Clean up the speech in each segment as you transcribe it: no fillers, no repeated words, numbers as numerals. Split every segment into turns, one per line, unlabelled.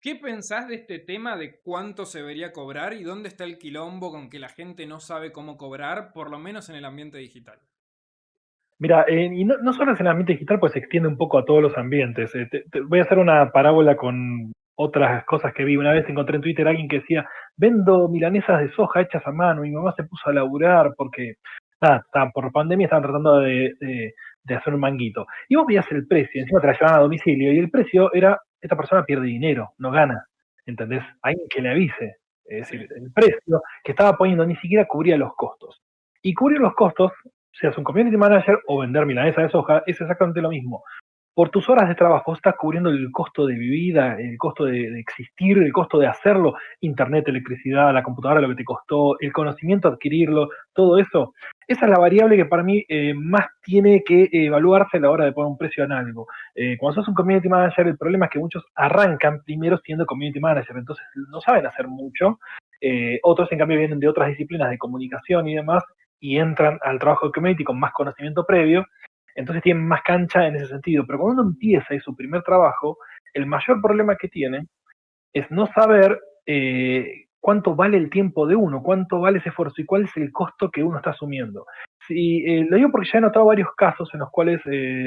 ¿Qué pensás de este tema de cuánto se debería cobrar y dónde está el quilombo con que la gente no sabe cómo cobrar, por lo menos en el ambiente digital?
Mira, y no solo es en el ambiente digital, pues se extiende un poco a todos los ambientes. Voy a hacer una parábola con otras cosas que vi. Una vez encontré en Twitter a alguien que decía, vendo milanesas de soja hechas a mano. Mi mamá se puso a laburar porque, nada, por pandemia estaban tratando de hacer un manguito. Y vos veías el precio, encima te la llevaban a domicilio, y el precio era, esta persona pierde dinero, no gana. ¿Entendés? Alguien que le avise. Es decir,
Sí.
el precio que estaba poniendo ni siquiera cubría los costos. Y cubrir los costos, seas un community manager o vender milanesa de soja, es exactamente lo mismo. Por tus horas de trabajo estás cubriendo el costo de vida, el costo de existir, el costo de hacerlo, internet, electricidad, la computadora, lo que te costó, el conocimiento, adquirirlo, todo eso. Esa es la variable que para mí más tiene que evaluarse a la hora de poner un precio en algo. Cuando sos un community manager, el problema es que muchos arrancan primero siendo community manager, entonces no saben hacer mucho. Otros, en cambio, vienen de otras disciplinas de comunicación y demás, y entran al trabajo de community con más conocimiento previo, entonces tienen más cancha en ese sentido. Pero cuando uno empieza y su primer trabajo, el mayor problema que tiene es no saber cuánto vale el tiempo de uno, cuánto vale ese esfuerzo y cuál es el costo que uno está asumiendo. Sí, lo digo porque ya he notado varios casos en los cuales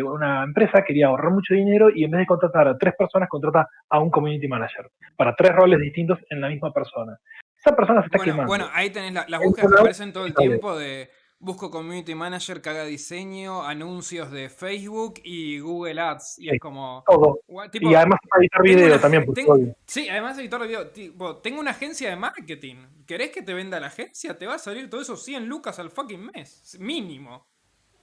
una empresa quería ahorrar mucho dinero y en vez de contratar a 3 personas, contrata a un community manager para 3 roles distintos en la misma persona. Esa persona se está
Bueno,
quemando.
ahí tenés las
En
búsquedas
otro
que
lado,
aparecen todo el tiempo de busco community manager que haga diseño, anuncios de Facebook y Google Ads. Y
sí,
es como,
todo. Y
tipo,
además para editar
tengo una...
video también, porque odio.
sí, además de editor de video, tipo, tengo una agencia de marketing. ¿Querés que te venda la agencia? Te va a salir todo eso 100 lucas al fucking mes. Mínimo.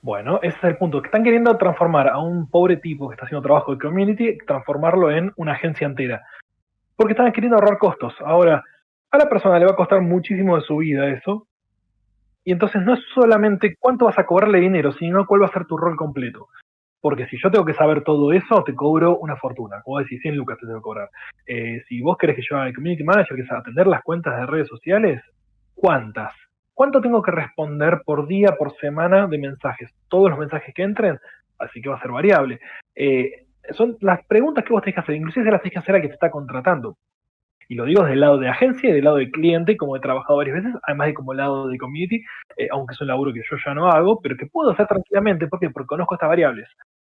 Bueno, ese es el punto. Que están queriendo transformar a un pobre tipo que está haciendo trabajo de community, transformarlo en una agencia entera. Porque están queriendo ahorrar costos. Ahora, a la persona le va a costar muchísimo de su vida eso. Y entonces no es solamente cuánto vas a cobrarle dinero, sino cuál va a ser tu rol completo. Porque si yo tengo que saber todo eso, te cobro una fortuna. Como decís, 100 lucas te tengo que cobrar. Si vos querés que yo haga el community manager, que es atender las cuentas de redes sociales, ¿cuántas? ¿Cuánto tengo que responder por día, por semana de mensajes? Todos los mensajes que entren, así que va a ser variable. Son las preguntas que vos tenés que hacer, inclusive se las tenés que hacer al que te está contratando. Y lo digo desde el lado de agencia y del lado de cliente, como he trabajado varias veces, además de como lado de community, aunque es un laburo que yo ya no hago, pero que puedo hacer tranquilamente. ¿Por qué? Porque conozco estas variables.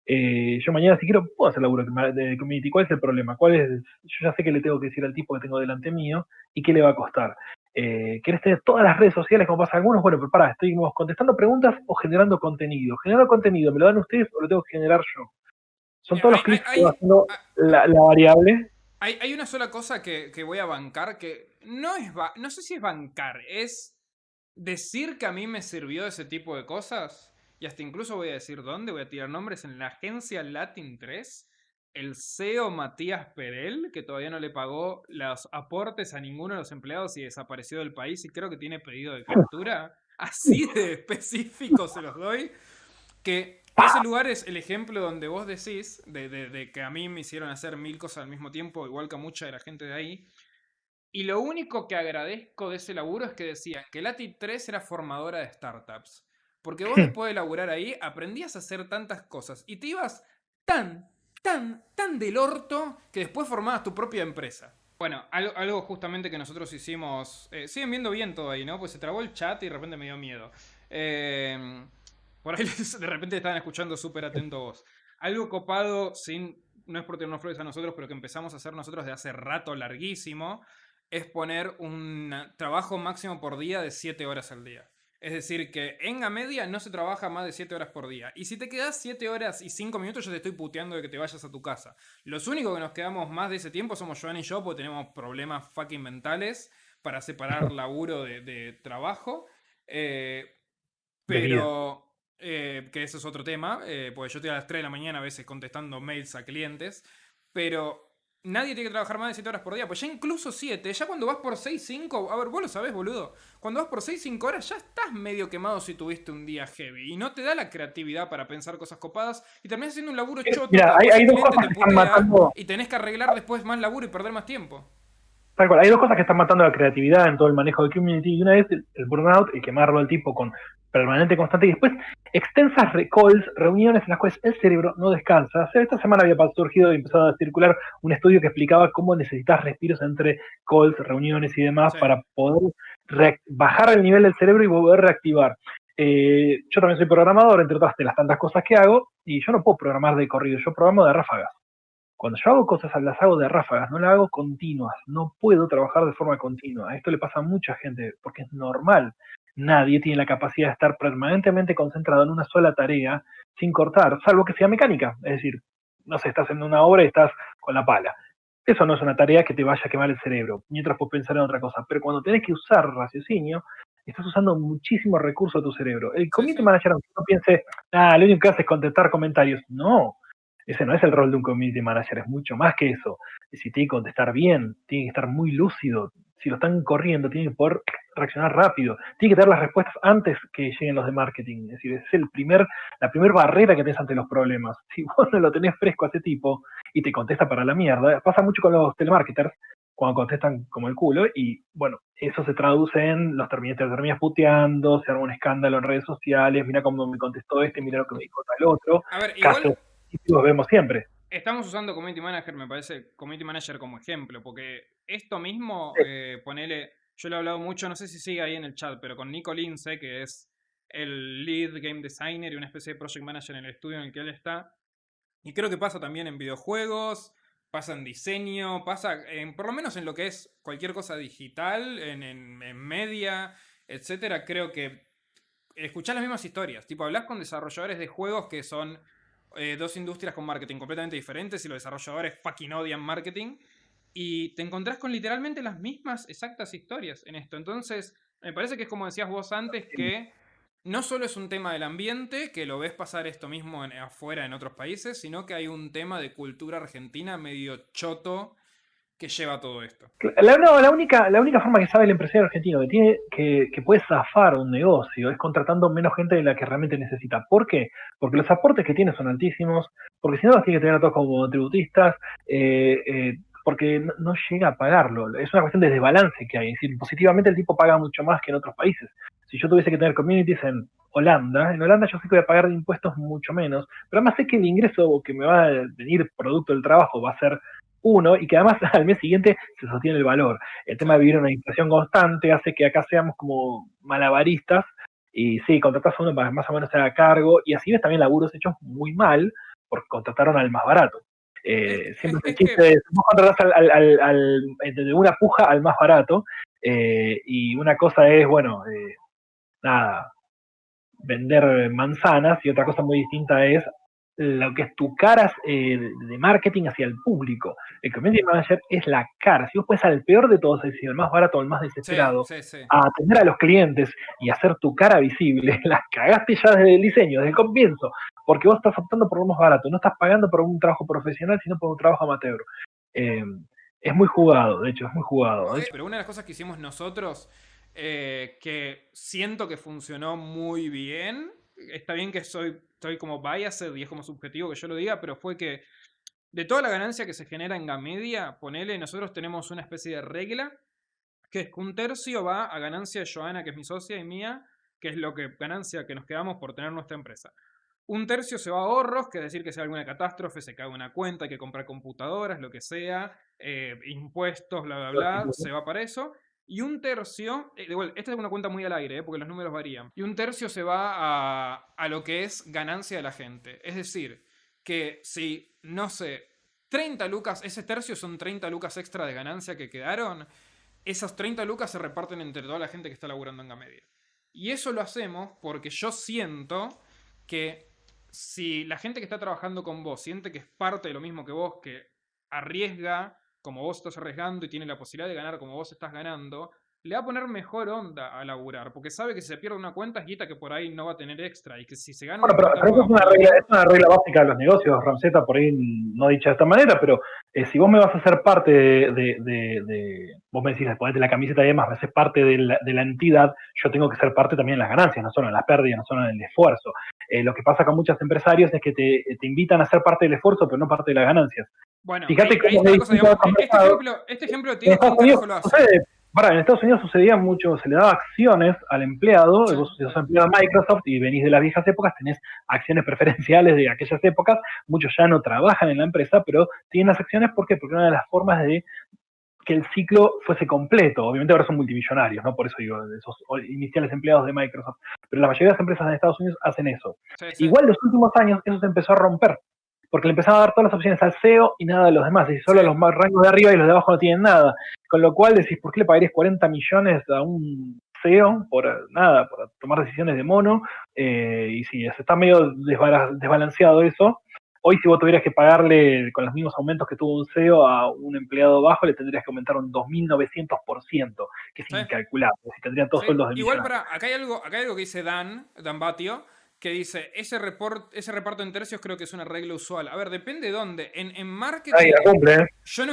Yo mañana, si quiero, puedo hacer laburo de community. ¿Cuál es el problema? Yo ya sé que le tengo que decir al tipo que tengo delante mío y qué le va a costar. ¿Querés tener todas las redes sociales como pasa algunos? Bueno, pero pará, estoy contestando preguntas o generando contenido. Generando contenido, ¿me lo dan ustedes o lo tengo que generar yo? Son
Mira,
todos los clics que va haciendo la variable.
hay una sola cosa que voy a bancar que no es... no sé si es bancar, es decir que a mí me sirvió ese tipo de cosas. Y hasta incluso voy a decir dónde, voy a tirar nombres. En la agencia Latin 3, el CEO Matías Perel, que todavía no le pagó los aportes a ninguno de los empleados y desapareció del país y creo que tiene pedido de captura. Así de específico se los doy. Que ese lugar es el ejemplo donde vos decís de que a mí me hicieron hacer 1000 cosas al mismo tiempo, igual que a mucha de la gente de ahí. Y lo único que agradezco de ese laburo es que decían que Lati 3 era formadora de startups. Porque vos después de laburar ahí aprendías a hacer tantas cosas y te ibas tan del orto que después formabas tu propia empresa. Bueno, algo justamente que nosotros hicimos... siguen viendo bien todo ahí, ¿no? Pues se trabó el chat y de repente me dio miedo. Por ahí de repente estaban escuchando súper atento vos. Algo copado, sin, no es por tirarnos flores a nosotros, pero que empezamos a hacer nosotros de hace rato larguísimo, es poner un trabajo máximo por día de 7 horas al día. Es decir, que en la media no se trabaja más de 7 horas por día. Y si te quedas 7 horas y 5 minutos, yo te estoy puteando de que te vayas a tu casa. Los únicos que nos quedamos más de ese tiempo somos Joan y yo, porque tenemos problemas fucking mentales para separar laburo de trabajo. Eh,
De vida.
pero, que eso es otro tema, porque yo estoy a las 3 de la mañana a veces contestando mails a clientes, pero nadie tiene que trabajar más de 7 horas por día, pues ya incluso 7, ya cuando vas por 6 5 a ver, vos lo sabés, boludo, cuando vas por 6 5 horas ya estás medio quemado si tuviste un día heavy y no te da la creatividad para pensar cosas copadas y terminás haciendo un laburo choto que
Mira,
después
hay
el
dos
cliente
cosas
te
que están
putea
matando.
y tenés que arreglar después más laburo y perder más tiempo.
Tal cual. Hay dos cosas que están matando la creatividad en todo el manejo de community, y una es el burnout, el quemarlo al tipo con permanente constante, y después extensas calls, reuniones en las cuales el cerebro no descansa. O sea, esta semana había surgido y empezado a circular un estudio que explicaba cómo necesitas respiros entre calls, reuniones y demás
Sí.
para poder bajar el nivel del cerebro y volver a reactivar. Yo también soy programador, entre otras de las tantas cosas que hago, y yo no puedo programar de corrido, yo programo de ráfagas. Cuando yo hago cosas, las hago de ráfagas, no las hago continuas. No puedo trabajar de forma continua. Esto le pasa a mucha gente, porque es normal. Nadie tiene la capacidad de estar permanentemente concentrado en una sola tarea sin cortar, salvo que sea mecánica. Es decir, no sé, estás en una obra y estás con la pala. Eso no es una tarea que te vaya a quemar el cerebro, mientras puedes pensar en otra cosa. Pero cuando tenés que usar raciocinio, estás usando muchísimo recurso de tu cerebro. El
Sí,
community
sí.
manager, aunque no piense, lo único que hace es contestar comentarios. No, ese no es el rol de un community manager, es mucho más que eso. Es decir, tiene que contestar bien, tiene que estar muy lúcido. Si lo están corriendo, tiene que poder reaccionar rápido. Tiene que dar las respuestas antes que lleguen los de marketing. Es decir, es la primera barrera que tenés ante los problemas. Si vos no lo tenés fresco a ese tipo y te contesta para la mierda, pasa mucho con los telemarketers, cuando contestan como el culo, y bueno, eso se traduce en te terminas puteando, se arma un escándalo en redes sociales, mira cómo me contestó este, mira lo que me dijo tal otro,
A ver,
casos
igual
los vemos siempre.
estamos usando Community Manager, me parece, Community Manager como ejemplo, porque esto mismo, ponele, yo le he hablado mucho, no sé si sigue ahí en el chat, pero con Nico Lince, que es el lead game designer y una especie de project manager en el estudio en el que él está. Y creo que pasa también en videojuegos, pasa en diseño, pasa por lo menos en lo que es cualquier cosa digital, en media, etcétera. Creo que escuchás las mismas historias. Tipo, hablas con desarrolladores de juegos que son dos industrias con marketing completamente diferentes y los desarrolladores fucking odian marketing. Y te encontrás con literalmente las mismas exactas historias en esto. Entonces, me parece que es como decías vos antes, que no solo es un tema del ambiente, que lo ves pasar esto mismo afuera en otros países, sino que hay un tema de cultura argentina medio choto que lleva todo esto.
La única forma que sabe el empresario argentino que puede zafar un negocio es contratando menos gente de la que realmente necesita. ¿Por qué? Porque los aportes que tiene son altísimos, porque si no los tiene que tener a todos como tributistas, porque no llega a pagarlo. Es una cuestión de desbalance que hay. Es decir, positivamente el tipo paga mucho más que en otros países. Si yo tuviese que tener communities en Holanda yo sé que voy a pagar de impuestos mucho menos, pero además sé que el ingreso que me va a venir producto del trabajo va a ser uno, y que además al mes siguiente se sostiene el valor. El tema de vivir una inflación constante hace que acá seamos como malabaristas, y sí, contratás a uno para que más o menos se haga cargo, y así ves también laburos hechos muy mal, porque contrataron al más barato. Siempre es el
Es
chiste
que
de, vos contratás de una puja al más barato, y una cosa es, bueno, nada, vender manzanas, y otra cosa muy distinta es lo que es tu cara de marketing hacia el público. El community manager es la cara. Si vos puedes al peor de todos, es decir, el más barato o el más
sí,
desesperado,
sí, sí.
a atender a los clientes y hacer tu cara visible, la cagaste ya desde el diseño, desde el comienzo, porque vos estás optando por lo más barato, no estás pagando por un trabajo profesional, sino por un trabajo amateur. Eh, es muy jugado, de hecho, es muy jugado. De hecho,
Pero una de las cosas que hicimos nosotros, que siento que funcionó muy bien, está bien que estoy como biased y es como subjetivo que yo lo diga, pero fue que de toda la ganancia que se genera en Gamedia, ponele, nosotros tenemos una especie de regla, que es que un tercio va a ganancia de Joana, que es mi socia, y mía, que es lo que ganancia que nos quedamos por tener nuestra empresa. Un tercio se va a ahorros, que es decir que si hay alguna catástrofe, se cae una cuenta, hay que comprar computadoras, lo que sea, impuestos, bla, bla, bla, se va para eso. Y un tercio, igual, esta es una cuenta muy al aire, porque los números varían. Y un tercio se va a lo que es ganancia de la gente. Es decir, que si, no sé, 30 lucas, ese tercio son 30 lucas extra de ganancia que quedaron, esas 30 lucas se reparten entre toda la gente que está laburando en Gamedia. Y eso lo hacemos porque yo siento que si la gente que está trabajando con vos siente que es parte de lo mismo que vos, que arriesga como vos estás arriesgando y tiene la posibilidad de ganar como vos estás ganando, le va a poner mejor onda a laburar, porque sabe que si se pierde una cuenta es guita que por ahí no va a tener extra, y que si se gana
bueno,
una
pero
cuenta
eso
nueva
es
por
es
laburo...
una regla básica de los negocios, Ramseta, por ahí no dicha de esta manera, pero Si vos me vas a hacer parte vos me decís, ponete la camiseta y demás, me haces parte de la entidad, yo tengo que ser parte también de las ganancias, no solo en las pérdidas, no solo en el esfuerzo. Lo que pasa con muchos empresarios es que te invitan a ser parte del esfuerzo, pero no parte de las ganancias.
Bueno,
Fíjate
ahí
cómo
está
es
la cosa,
distinto a
digamos,
otros mercados.
este ejemplo,
En
tío, ¿quién
Estados Unidos
carajo lo hace?
sucede, en Estados Unidos sucedía mucho, se le daba acciones al empleado,
Sí,
vos sos empleado de Microsoft y venís de las viejas épocas, tenés acciones preferenciales de aquellas épocas, muchos ya no trabajan en la empresa, pero tienen las acciones, ¿por qué? Porque una de las formas de que el ciclo fuese completo, obviamente ahora son multimillonarios, ¿no? Por eso digo, esos iniciales empleados de Microsoft, pero la mayoría de las empresas en Estados Unidos hacen eso.
sí, sí.
Igual los últimos años eso se empezó a romper, porque le empezaban a dar todas las opciones al CEO y nada a los demás, y solo
Sí.
los más rangos de arriba y los de abajo no tienen nada. Con lo cual decís, ¿por qué le pagarías 40 millones a un CEO por nada, por tomar decisiones de mono? Y sí, está medio desbalanceado eso. Hoy si vos tuvieras que pagarle con los mismos aumentos que tuvo un CEO a un empleado bajo, le tendrías que aumentar un 2.900%, que es
Sí.
incalculable. Si tendrían todos
Sí.
sueldos de
Igual
millonarios.
acá hay algo que dice Dan Batio, que dice, ese reparto en tercios creo que es una regla usual. A ver, depende de dónde. En
Ahí
marketing,
la cumple, ¿eh?
yo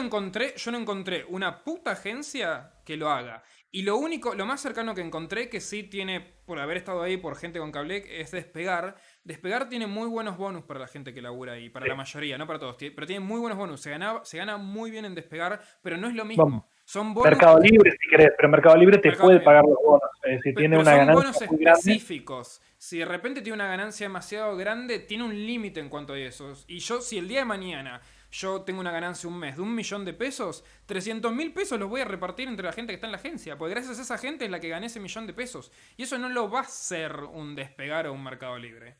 no encontré una puta agencia que lo haga. Y lo más cercano que encontré, que sí tiene, por haber estado ahí por gente con cable, es Despegar. Despegar tiene muy buenos bonus para la gente que labura ahí, para la mayoría, no para todos, pero tiene muy buenos bonus. Se gana muy bien en Despegar, pero no es lo
Vamos.
mismo. Son bonus.
Mercado Libre, si querés, pero Mercado Libre te
Mercado
puede
también.
pagar los bonos. Es decir, tiene
Pero
una
son bonos
ganancia muy grande.
específicos. Si de repente tiene una ganancia demasiado grande, tiene un límite en cuanto a esos. Y yo, si el día de mañana yo tengo una ganancia un mes de 1.000.000 pesos, 300.000 pesos los voy a repartir entre la gente que está en la agencia. Porque gracias a esa gente es la que gané ese 1.000.000 pesos. Y eso no lo va a hacer un Despegar o un Mercado Libre.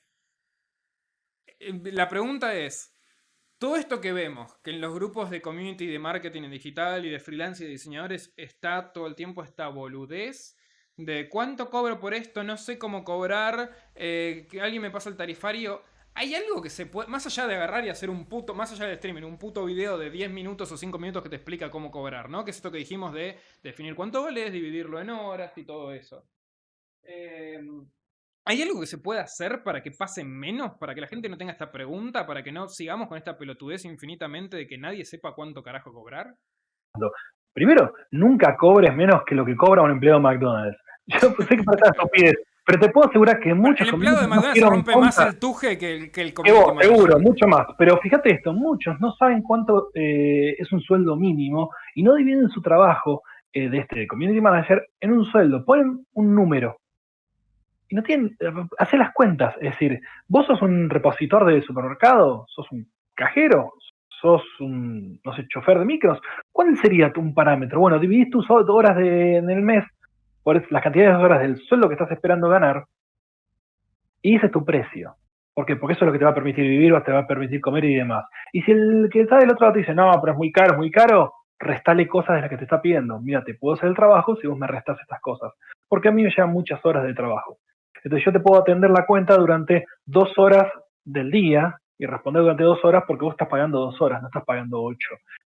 La pregunta es, todo esto que vemos, que en los grupos de community de marketing en digital y de freelance y de diseñadores está todo el tiempo esta boludez de cuánto cobro por esto, no sé cómo cobrar, que alguien me pasa el tarifario. Hay algo que se puede, más allá de agarrar y hacer un puto, más allá del streaming, un puto video de 10 minutos o 5 minutos que te explica cómo cobrar, ¿no? Que es esto que dijimos de definir cuánto vale, dividirlo en horas y todo eso. Eh, ¿Hay algo que se pueda hacer para que pase menos? Para que la gente no tenga esta pregunta, para que no sigamos con esta pelotudez infinitamente de que nadie sepa cuánto carajo cobrar.
Primero, nunca cobres menos que lo que cobra un empleado de McDonald's. Yo sé que parece estupidez, pero te puedo asegurar que
Bueno,
muchos
el empleado de
community no
McDonald's se
dieron
rompe más
cuenta.
el tuje que el community
Vos,
manager.
seguro, mucho más. Pero fíjate esto, muchos no saben cuánto es un sueldo mínimo y no dividen su trabajo de este community manager en un sueldo. Ponen un número y no tienen, hacer las cuentas. Es decir, vos sos un repositor de supermercado, sos un cajero, sos un, no sé, chofer de micros. ¿Cuál sería un parámetro? Bueno, dividís tus horas en el mes por las cantidades de horas del sueldo que estás esperando ganar y ese es tu precio. ¿Por qué? Porque eso es lo que te va a permitir vivir, o te va a permitir comer y demás. Y si el que está del otro lado te dice, no, pero es muy caro, restale cosas de las que te está pidiendo. Mira, te puedo hacer el trabajo si vos me restás estas cosas. Porque a mí me llevan muchas horas de trabajo. Entonces yo te puedo atender la cuenta durante 2 horas del día y responder durante 2 horas porque vos estás pagando 2 horas, no estás pagando 8,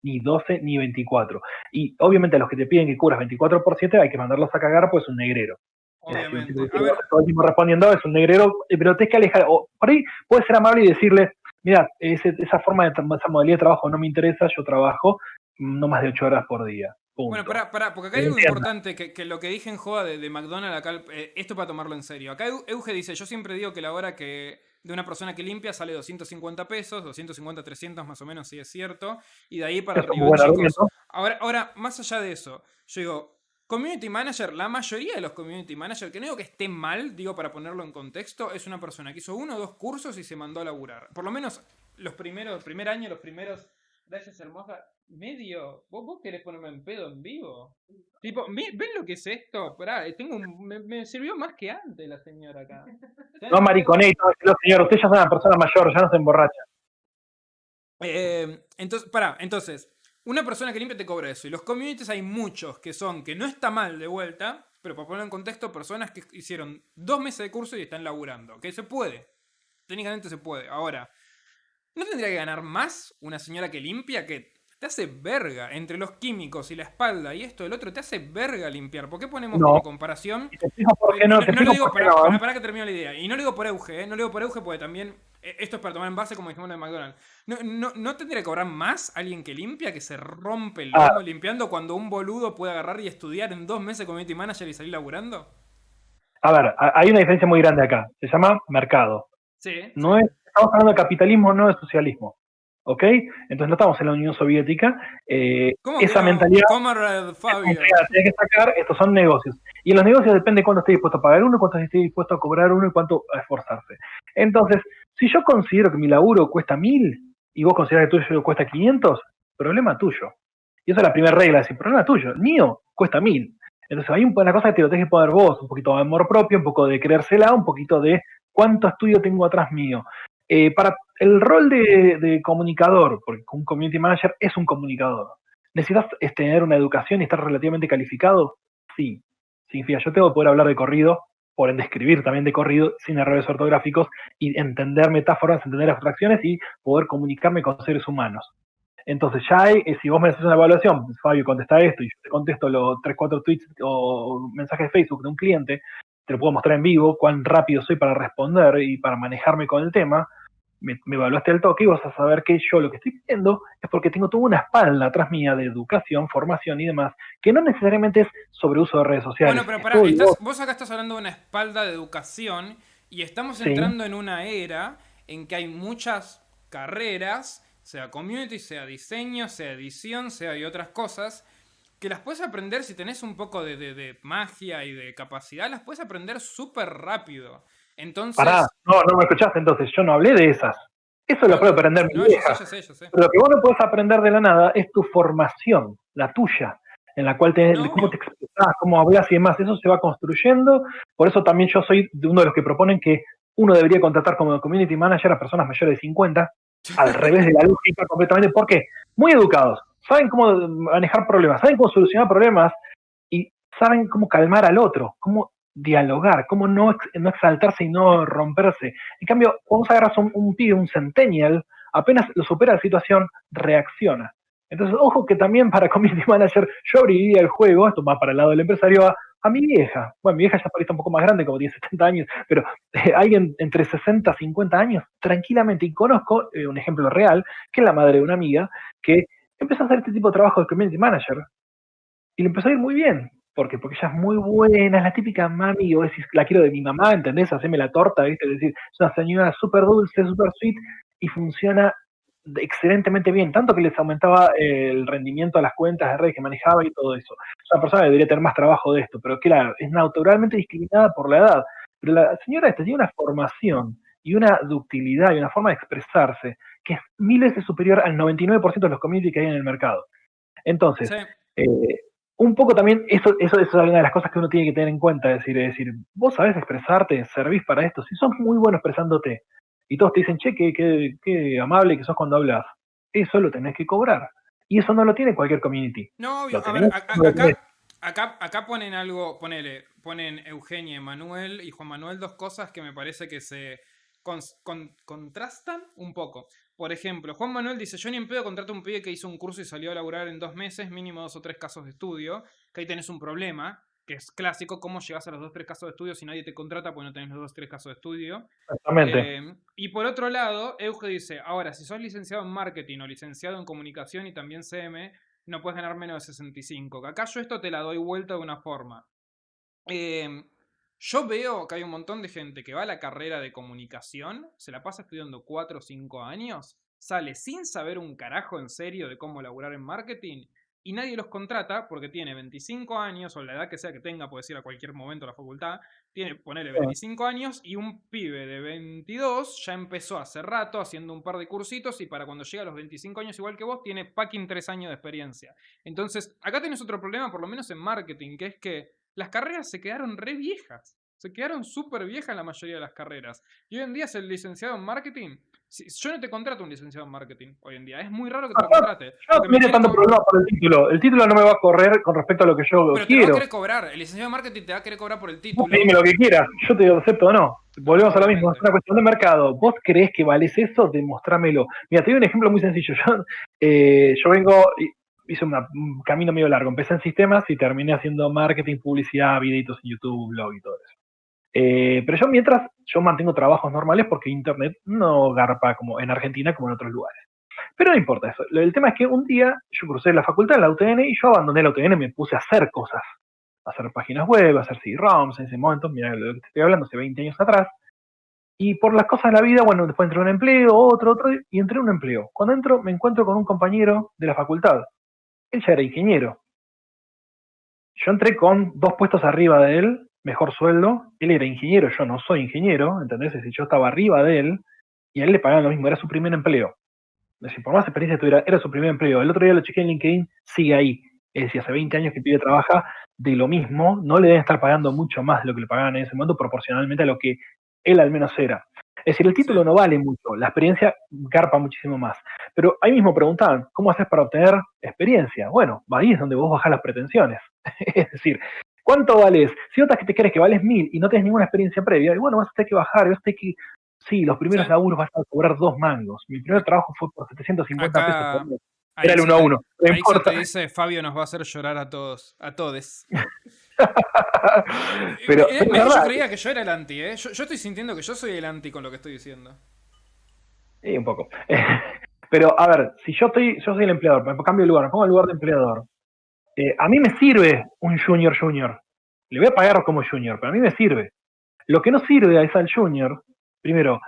ni 12, ni 24. Y obviamente a los que te piden que cubras 24/7 hay que mandarlos a cagar pues es un negrero.
Obviamente. A ver,
Todo el tiempo respondiendo es un negrero, pero tenés que alejar. O por ahí puedes ser amable y decirle, mira, esa forma de esa modalidad de trabajo no me interesa, yo trabajo no más de 8 horas por día. Punto.
bueno, pará, porque acá hay algo importante, que lo que dije en joda de McDonald's, acá, esto para tomarlo en serio. Acá Euge dice, yo siempre digo que la hora que de una persona que limpia sale 250 pesos, 250, 300 más o menos, si es cierto, y de ahí para
Es un
arriba,
buen
chicos.
argumento.
Ahora, más allá de eso, yo digo, community manager, la mayoría de los community managers, que no digo que esté mal, digo para ponerlo en contexto, es una persona que hizo 1 o 2 cursos y se mandó a laburar. Por lo menos el primer año, los primeros... Gracias, hermosa. Medio. ¿Vos querés ponerme en pedo en vivo? Tipo, ¿ven lo que es esto? Pará, me sirvió más que antes la señora acá.
No mariconito, señor, usted ya es una persona mayor, ya no se emborracha.
Entonces, una persona que limpia te cobra eso. Y los communities hay muchos que no está mal de vuelta, pero para ponerlo en contexto, personas que hicieron 2 meses de curso y están laburando. Que se puede. Técnicamente se puede. Ahora, ¿no tendría que ganar más una señora que limpia? Que te hace verga. Entre los químicos y la espalda y esto del otro, te hace verga limpiar. ¿Por qué ponemos
No.
como comparación?
Y te explico por qué
Y
no,
no,
te
no lo
explico
digo
por qué no. ¿Eh?
para que termine la idea. Y no lo digo por Euge, ¿eh? No lo digo por Euge porque también. Esto es para tomar en base, como dijimos en el McDonald's. No tendría que cobrar más alguien que limpia, que se rompe el
Ah,
lomo limpiando, cuando un boludo puede agarrar y estudiar en 2 meses community manager y salir laburando.
a ver, hay una diferencia muy grande acá. Se llama mercado.
Sí, sí.
No es, estamos hablando de capitalismo, no de socialismo. ¿Ok? Entonces no estamos en la Unión Soviética.
¿Cómo que
Esa
no?
mentalidad,
Comrade Fabio.
tiene que sacar, estos son negocios. Y en los negocios depende cuánto esté dispuesto a pagar uno, cuánto esté dispuesto a cobrar uno y cuánto a esforzarse. Entonces, si yo considero que mi laburo cuesta 1000 y vos considerás que tuyo cuesta 500, problema tuyo. Y esa es la primera regla, es decir, problema tuyo. El mío cuesta 1000. Entonces hay una cosa que te lo tenés que poner vos, un poquito de amor propio, un poco de creérsela, un poquito de cuánto estudio tengo atrás mío. Para el rol de comunicador, porque un community manager es un comunicador, ¿necesitas tener una educación y estar relativamente calificado? Sí. Significa, yo tengo que poder hablar de corrido, por ende escribir también de corrido, sin errores ortográficos, y entender metáforas, entender abstracciones y poder comunicarme con seres humanos. Entonces ya hay, si vos me haces una evaluación, Fabio contesta esto y yo te contesto los 3, 4 tweets o mensajes de Facebook de un cliente, te lo puedo mostrar en vivo, cuán rápido soy para responder y para manejarme con el tema, me evaluaste al toque y vas a saber que yo lo que estoy pidiendo es porque tengo toda una espalda atrás mía de educación, formación y demás, que no necesariamente es sobre uso de redes sociales.
Bueno, pero
Es
pará,
todo lo
vos acá estás hablando de una espalda de educación y estamos
sí.
entrando en una era en que hay muchas carreras, sea community, sea diseño, sea edición, sea y otras cosas, que las puedes aprender si tenés un poco de magia y de capacidad, las puedes aprender súper rápido.
Pará,
Entonces,
no me escuchaste entonces, yo no hablé de esas. Eso lo
no,
puede aprender mi
no, yo sé,
vieja.
yo sé, yo sé.
Pero lo que vos no podés aprender de la nada es tu formación, la tuya, en la cual cómo te
No,
expresás, cómo hablas y demás. Eso se va construyendo. Por eso también yo soy de uno de los que proponen que uno debería contratar como community manager a personas mayores de 50, al revés de la lógica completamente. ¿Por qué? Muy educados, saben cómo manejar problemas, saben cómo solucionar problemas y saben cómo calmar al otro, cómo dialogar, cómo no exaltarse y no romperse. En cambio, vos agarras un pibe, un centennial, apenas lo supera la situación, reacciona. Entonces, ojo que también para community manager, yo abriría el juego, esto más para el lado del empresario, a mi vieja. Bueno, mi vieja ya parece un poco más grande, como tiene 70 años, pero alguien entre 60 y 50 años, tranquilamente, y conozco un ejemplo real, que es la madre de una amiga, que empezó a hacer este tipo de trabajo de community manager, y le empezó a ir muy bien. ¿Por qué? Porque ella es muy buena, es la típica mami, y vos decís, la quiero de mi mamá, ¿entendés? Haceme la torta, ¿viste? Es decir, es una señora súper dulce, súper sweet, y funciona excelentemente bien, tanto que les aumentaba el rendimiento a las cuentas de redes que manejaba y todo eso. Es una persona que debería tener más trabajo de esto, pero claro, es naturalmente discriminada por la edad. Pero la señora esta tiene una formación y una ductilidad y una forma de expresarse que es 1000 veces superior al 99% de los community que hay en el mercado. Entonces,
sí.
eh, un poco también, eso es una de las cosas que uno tiene que tener en cuenta, es decir, vos sabés expresarte, servís para esto, si sos muy bueno expresándote, y todos te dicen, che, qué amable que sos cuando hablas, eso lo tenés que cobrar. Y eso no lo tiene cualquier community.
No, obvio.
Lo
A ver,
tenés, no lo tenés.
acá ponen algo, ponen Eugenia y Manuel y Juan Manuel, dos cosas que me parece que se contrastan un poco. Por ejemplo, Juan Manuel dice, yo ni en pedo contrato a un pibe que hizo un curso y salió a laburar en 2 meses, mínimo 2 o 3 casos de estudio, que ahí tenés un problema, que es clásico, cómo llegás a los 2 o 3 casos de estudio si nadie te contrata porque no tenés los 2 o 3 casos de estudio.
Exactamente.
Y por otro lado, Euge dice, ahora, si sos licenciado en marketing o licenciado en comunicación y también CM, no puedes ganar menos de 65. Que acá yo esto te la doy vuelta de una forma. Eh, yo veo que hay un montón de gente que va a la carrera de comunicación, se la pasa estudiando 4 o 5 años, sale sin saber un carajo en serio de cómo laburar en marketing y nadie los contrata porque tiene 25 años o la edad que sea que tenga, puede ir a cualquier momento a la facultad, tiene, ponele 25 años y un pibe de 22 ya empezó hace rato haciendo un par de cursitos y para cuando llega a los 25 años igual que vos tiene fucking 3 años de experiencia. Entonces, acá tenés otro problema, por lo menos en marketing, que es que las carreras se quedaron re viejas. Se quedaron súper viejas la mayoría de las carreras. Y hoy en día es el licenciado en marketing. Yo no te contrato un licenciado en marketing hoy en día. Es muy raro que te lo
Yo
contrate.
no
Porque me
tiene
quiere
tanto problema por el título. El título no me va a correr con respecto a lo que yo
Pero te lo va a
quiero.
querer cobrar. El licenciado en marketing te va a querer cobrar por el
Vos pedime
título.
lo que quieras, yo te acepto o no.
No,
Volvemos a lo mismo, es
obviamente.
una cuestión de mercado. ¿Vos creés que valés eso? Demostrámelo. Mira, te doy un ejemplo muy sencillo. Yo hice un camino medio largo. Empecé en sistemas y terminé haciendo marketing, publicidad, videitos en YouTube, blog y todo eso. Pero yo mantengo trabajos normales porque Internet no garpa como en Argentina como en otros lugares. Pero no importa eso. El tema es que un día yo crucé la facultad, la UTN, y yo abandoné la UTN y me puse a hacer cosas. A hacer páginas web, a hacer CD-ROMs en ese momento, mira lo que te estoy hablando, hace 20 años atrás. Y por las cosas de la vida, bueno, después entré en un empleo, otro, y entré en un empleo. Cuando entro, me encuentro con un compañero de la facultad. Él ya era ingeniero. Yo entré con 2 puestos arriba de él, mejor sueldo. Él era ingeniero, yo no soy ingeniero, ¿entendés? Es decir, yo estaba arriba de él y a él le pagaban lo mismo, era su primer empleo. Es decir, por más experiencia que tuviera, era su primer empleo. El otro día lo chequeé en LinkedIn, sigue ahí. Es decir, hace 20 años que el pibe trabaja de lo mismo, no le deben estar pagando mucho más de lo que le pagaban en ese momento, proporcionalmente a lo que él al menos era. Es decir, el
Sí.
título no vale mucho, la experiencia garpa muchísimo más. Pero ahí mismo preguntaban, ¿cómo haces para obtener experiencia? Bueno, ahí es donde vos bajás las pretensiones. Es decir, ¿cuánto vales? Si notas que te crees que vales 1000 y no tenés ninguna experiencia previa, y bueno, vas a tener que bajar, vas a tener que sí, los
Sí.
primeros laburos vas a cobrar 2 mangos. Mi primer trabajo fue por 750 pesos por
Acá.
mes. Era
Ahí
el
se
1 a
te,
1, no
ahí se te
importa.
dice: Fabio nos va a hacer llorar a todos. A todes.
pero es
Mirá que yo
verdad,
creía que yo era el anti, ¿eh? Yo estoy sintiendo que yo soy el anti con lo que estoy diciendo.
un poco. Pero a ver, si yo soy el empleador, me cambio de lugar, me pongo en lugar de empleador. A mí me sirve un junior. Le voy a pagar como junior, pero a mí me sirve. Lo que no sirve es al junior, primero,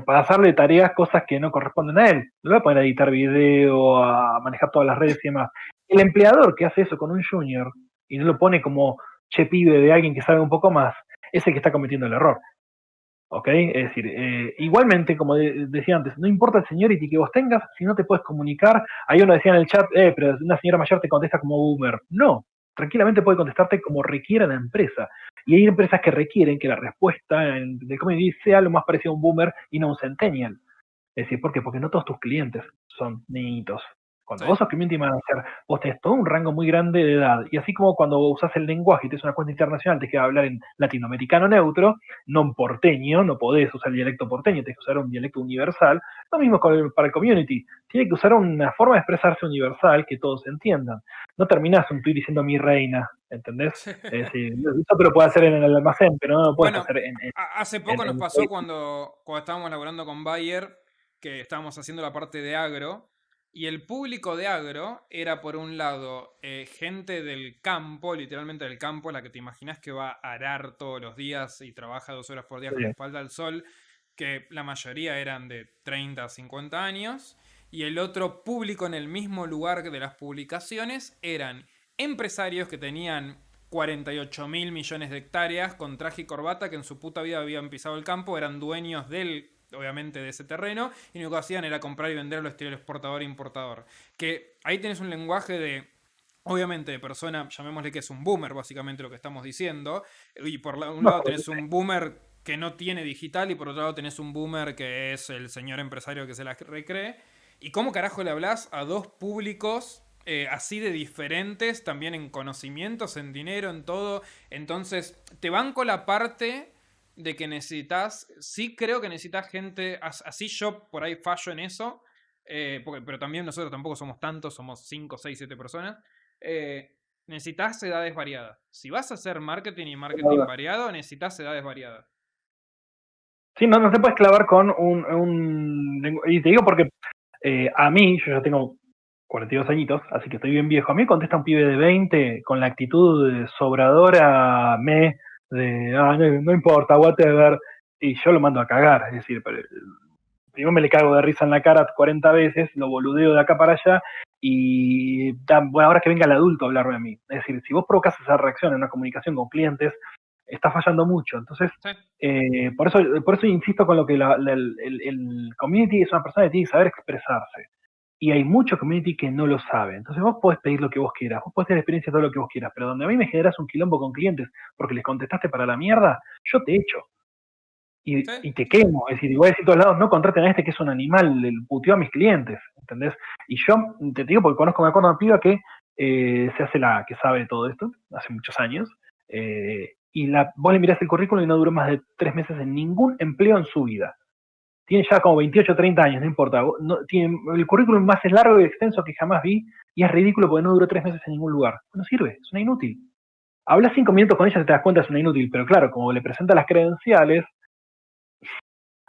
pasarle tareas, cosas que no corresponden a él. No le voy a poner a editar video, a manejar todas las redes y demás. El empleador que hace eso con un junior y no lo pone como che pibe de alguien que sabe un poco más, es el que está cometiendo el error. ¿Ok? Es decir, igualmente, como decía antes, no importa el seniority que vos tengas, si no te puedes comunicar. Ahí uno decía en el chat, pero una señora mayor te contesta como boomer. No, tranquilamente puede contestarte como requiera la empresa. Y hay empresas que requieren que la respuesta del community sea lo más parecido a un boomer y no a un centennial. Es decir, ¿por qué? Porque no todos tus clientes son niñitos. Cuando
Sí.
vos sos community manager, vos tenés todo un rango muy grande de edad. Y así como cuando usás el lenguaje y tenés una cuenta internacional, te queda hablar en latinoamericano neutro, no en porteño, no podés usar el dialecto porteño, tenés que usar un dialecto universal. Lo mismo para el community. Tiene que usar una forma de expresarse universal que todos entiendan. No terminás un tweet diciendo mi reina, ¿entendés? Es decir, eso te lo puedes hacer en el almacén, pero no lo puedes
Bueno,
hacer en,
hace poco nos
en
pasó
Facebook.
cuando estábamos laburando con Bayer, que estábamos haciendo la parte de agro, y el público de agro era, por un lado, gente del campo, literalmente del campo, la que te imaginas que va a arar todos los días y trabaja 2 horas por día con la espalda al sol, que la mayoría eran de 30 a 50 años, y el otro público en el mismo lugar de las publicaciones eran empresarios que tenían 48 mil millones de hectáreas con traje y corbata que en su puta vida habían pisado el campo, eran dueños obviamente de ese terreno, y lo único que hacían era comprar y venderlo estilo exportador e importador. Que ahí tenés un lenguaje de, obviamente, de persona, llamémosle que es un boomer, básicamente lo que estamos diciendo, y por un
No,
lado tenés un boomer que no tiene digital y por otro lado tenés un boomer que es el señor empresario que se la recree. ¿Y cómo carajo le hablas a dos públicos así de diferentes, también en conocimientos, en dinero, en todo? Entonces, te banco la parte de que necesitas, sí creo que necesitas gente, así yo por ahí fallo en eso, pero también nosotros tampoco somos tantos, somos 5 6 7 personas. Necesitas edades variadas. Si vas a hacer marketing y marketing variado, necesitas edades variadas.
sí, no te puedes clavar con y te digo porque a mí, yo ya tengo 42 añitos, así que estoy bien viejo. A mí me contesta un pibe de 20 con la actitud sobradora, no importa, whatever, y yo lo mando a cagar. Es decir, primero me le cago de risa en la cara 40 veces, lo boludeo de acá para allá, y bueno, ahora que venga el adulto a hablarme a mí. Es decir, si vos provocas esa reacción en una comunicación con clientes, está fallando mucho. Entonces,
Sí.
por eso insisto con lo que el community es una persona que tiene que saber expresarse. Y hay mucho community que no lo sabe. Entonces vos podés pedir lo que vos quieras, vos podés tener experiencia de todo lo que vos quieras, pero donde a mí me generas un quilombo con clientes porque les contestaste para la mierda, yo te echo.
Sí,
y te quemo. Es decir, voy a decir a todos lados, no contraten a este que es un animal, el puteó a mis clientes, ¿entendés? Y yo te digo porque conozco, me acuerdo una piba que se hace la que sabe de todo esto, hace muchos años, y vos le mirás el currículum y no duró más de 3 meses en ningún empleo en su vida. Tiene ya como 28 o 30 años, no importa. No, tiene el currículum más largo y extenso que jamás vi, y es ridículo porque no duró 3 meses en ningún lugar. No sirve, es una inútil. Hablas 5 minutos con ella y te das cuenta es una inútil, pero claro, como le presenta las credenciales,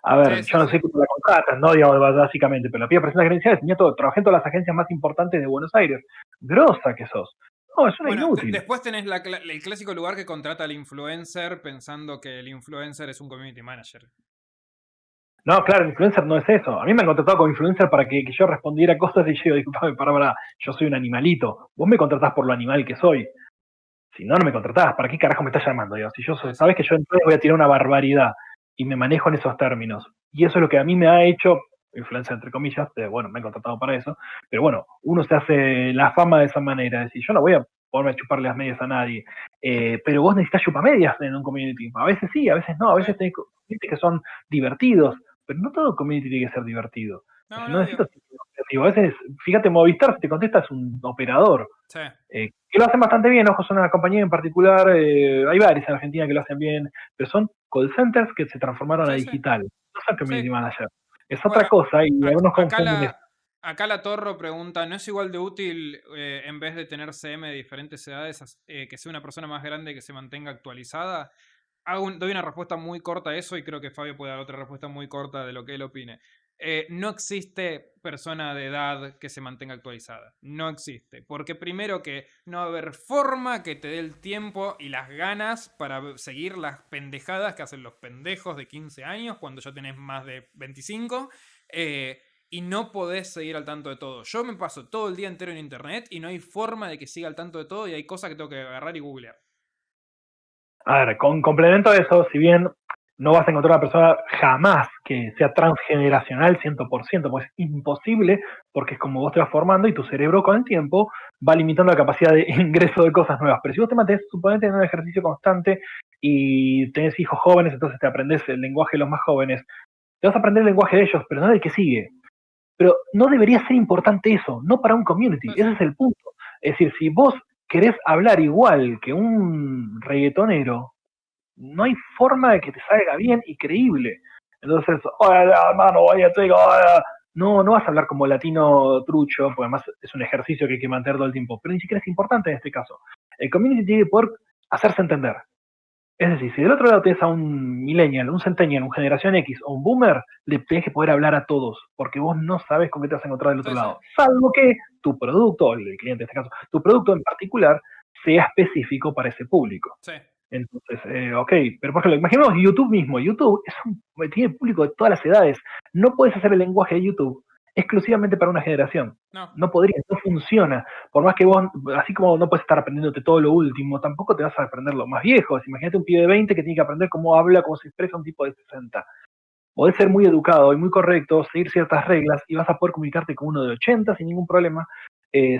a ver,
sí,
yo
sí,
no sé
sí.
cómo la contratas, ¿no? Digamos, básicamente, pero la piba presenta las credenciales, tenía todo, trabajé en todas las agencias más importantes de Buenos Aires. Grosa que sos. No, es una
Bueno,
inútil.
después tenés el clásico lugar que contrata al influencer pensando que el influencer es un community manager.
No, claro, el influencer no es eso. A mí me han contratado como influencer para que yo respondiera cosas y yo, disculpame, para, yo soy un animalito. Vos me contratás por lo animal que soy. Si no, no me contratás. ¿Para qué carajo me estás llamando? Digo, si yo
Sí, sí.
sabes que yo entonces voy a tirar una barbaridad y me manejo en esos términos. Y eso es lo que a mí me ha hecho, influencer entre comillas, bueno, me han contratado para eso, pero bueno, uno se hace la fama de esa manera. Es decir, yo no voy a ponerme a chuparle las medias a nadie, pero vos necesitas chupamedias en un community. A veces sí, a veces no, a
Sí.
veces tenés community que son divertidos, pero no todo community tiene que ser divertido. Es
No,
decir,
no,
no
obvio.
necesito ser divertido. A veces, fíjate, Movistar, si te contesta, es un operador.
Sí.
Que lo hacen bastante bien, ojo, son una compañía en particular, hay varias en Argentina que lo hacen bien, pero son call centers que se transformaron a
Sí, sí.
digital, no son
Sí.
community manager, es otra
Bueno,
cosa y algunos
acá
confunden esto.
acá la Torro pregunta, ¿no es igual de útil en vez de tener CM de diferentes edades que sea una persona más grande que se mantenga actualizada? Doy una respuesta muy corta a eso y creo que Fabio puede dar otra respuesta muy corta de lo que él opine. No existe persona de edad que se mantenga actualizada. No existe. Porque primero que no va a haber forma que te dé el tiempo y las ganas para seguir las pendejadas que hacen los pendejos de 15 años cuando ya tenés más de 25. Y no podés seguir al tanto de todo. Yo me paso todo el día entero en internet y no hay forma de que siga al tanto de todo y hay cosas que tengo que agarrar y googlear.
A ver, con complemento a eso, si bien no vas a encontrar una persona jamás que sea transgeneracional 100%, pues es imposible, porque es como vos te vas formando y tu cerebro con el tiempo va limitando la capacidad de ingreso de cosas nuevas. Pero si vos te mantenés, suponete, en un ejercicio constante y tenés hijos jóvenes, entonces te aprendés el lenguaje de los más jóvenes, te vas a aprender el lenguaje de ellos, pero no del que sigue. Pero no debería ser importante eso, no para un community,
Sí, sí.
ese es el punto. Es decir, si vos querés hablar igual que un reggaetonero, no hay forma de que te salga bien y creíble. Entonces, hola, hermano, oye, chico, hola. No, no vas a hablar como latino trucho, porque además es un ejercicio que hay que mantener todo el tiempo, pero ni siquiera es importante en este caso. El community tiene que poder hacerse entender. Es decir, si del otro lado tienes a un millennial, un centennial, un generación X o un boomer, le tenés que poder hablar a todos, porque vos no sabes con qué te vas a encontrar del otro
Sí, sí.
lado. Salvo que tu producto, o el cliente en este caso, tu producto en particular, sea específico para ese público.
Sí.
Entonces, ok, pero por ejemplo, imaginemos YouTube mismo. YouTube tiene público de todas las edades. No puedes hacer el lenguaje de YouTube exclusivamente para una generación.
No.
No podría, no funciona. Por más que vos, así como no puedes estar aprendiéndote todo lo último, tampoco te vas a aprender lo más viejo. Imagínate un pibe de 20 que tiene que aprender cómo habla, cómo se expresa un tipo de 60. Podés ser muy educado y muy correcto, seguir ciertas reglas y vas a poder comunicarte con uno de 80 sin ningún problema.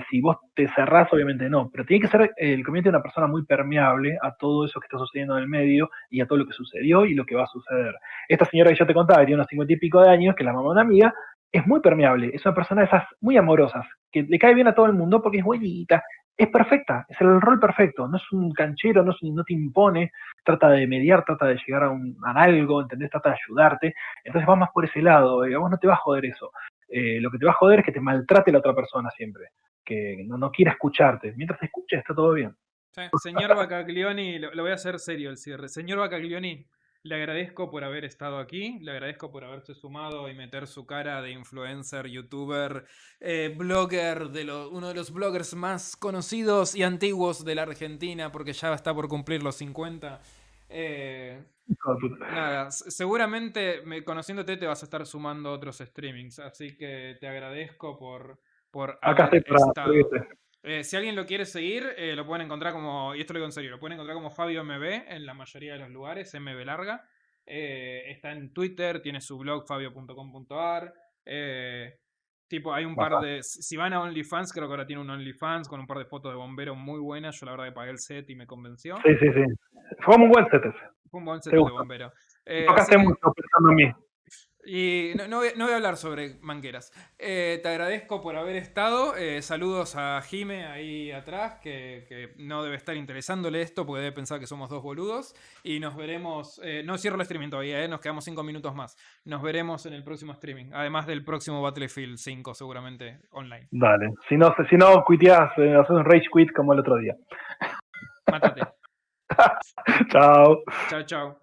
Si vos te cerrás, obviamente no, pero tiene que ser el community una persona muy permeable a todo eso que está sucediendo en el medio y a todo lo que sucedió y lo que va a suceder. Esta señora que yo te contaba, que tiene unos 50 y pico de años, que es la mamá de una amiga, es muy permeable, es una persona de esas muy amorosas, que le cae bien a todo el mundo porque es buenita, es perfecta, es el rol perfecto, no es un canchero, no te impone, trata de mediar, trata de llegar a algo, ¿entendés? Trata de ayudarte, entonces va más por ese lado, a vos no te va a joder eso. Lo que te va a joder es que te maltrate la otra persona siempre, que no quiera escucharte. Mientras te escuche, está todo bien.
Sí. Señor Bacaglioni, lo voy a hacer serio el cierre. Señor Bacaglioni, le agradezco por haber estado aquí, le agradezco por haberse sumado y meter su cara de influencer, youtuber, blogger, uno de los bloggers más conocidos y antiguos de la Argentina, porque ya está por cumplir los 50. Nada, seguramente conociéndote te vas a estar sumando a otros streamings, así que te agradezco por
Acá estoy
haber
para
estado.
servirte.
Si alguien lo quiere seguir, lo pueden encontrar como, y esto lo digo en serio, lo pueden encontrar como Fabio MB en la mayoría de los lugares, MB larga. Está en Twitter, tiene su blog fabio.com.ar. Tipo, hay un par
Baja.
de. Si van a OnlyFans, creo que ahora tiene un OnlyFans con un par de fotos de bombero muy buenas. Yo la verdad que pagué el set y me convenció.
Sí, sí, sí. Fue un buen set ese.
Fue un buen set
Te
el de
gusta.
bombero.
Tocaste
Así que,
mucho pensando en mí.
y no voy a hablar sobre mangueras. Te agradezco por haber estado. Saludos a Jime ahí atrás, que no debe estar interesándole esto porque debe pensar que somos dos boludos. Y nos veremos. No cierro el streaming todavía, nos quedamos 5 minutos más. Nos veremos en el próximo streaming. Además del próximo Battlefield 5, seguramente online.
Dale. Si no cuiteás, haces un rage quit como el otro día.
Mátate.
Chao.
Chao, chao.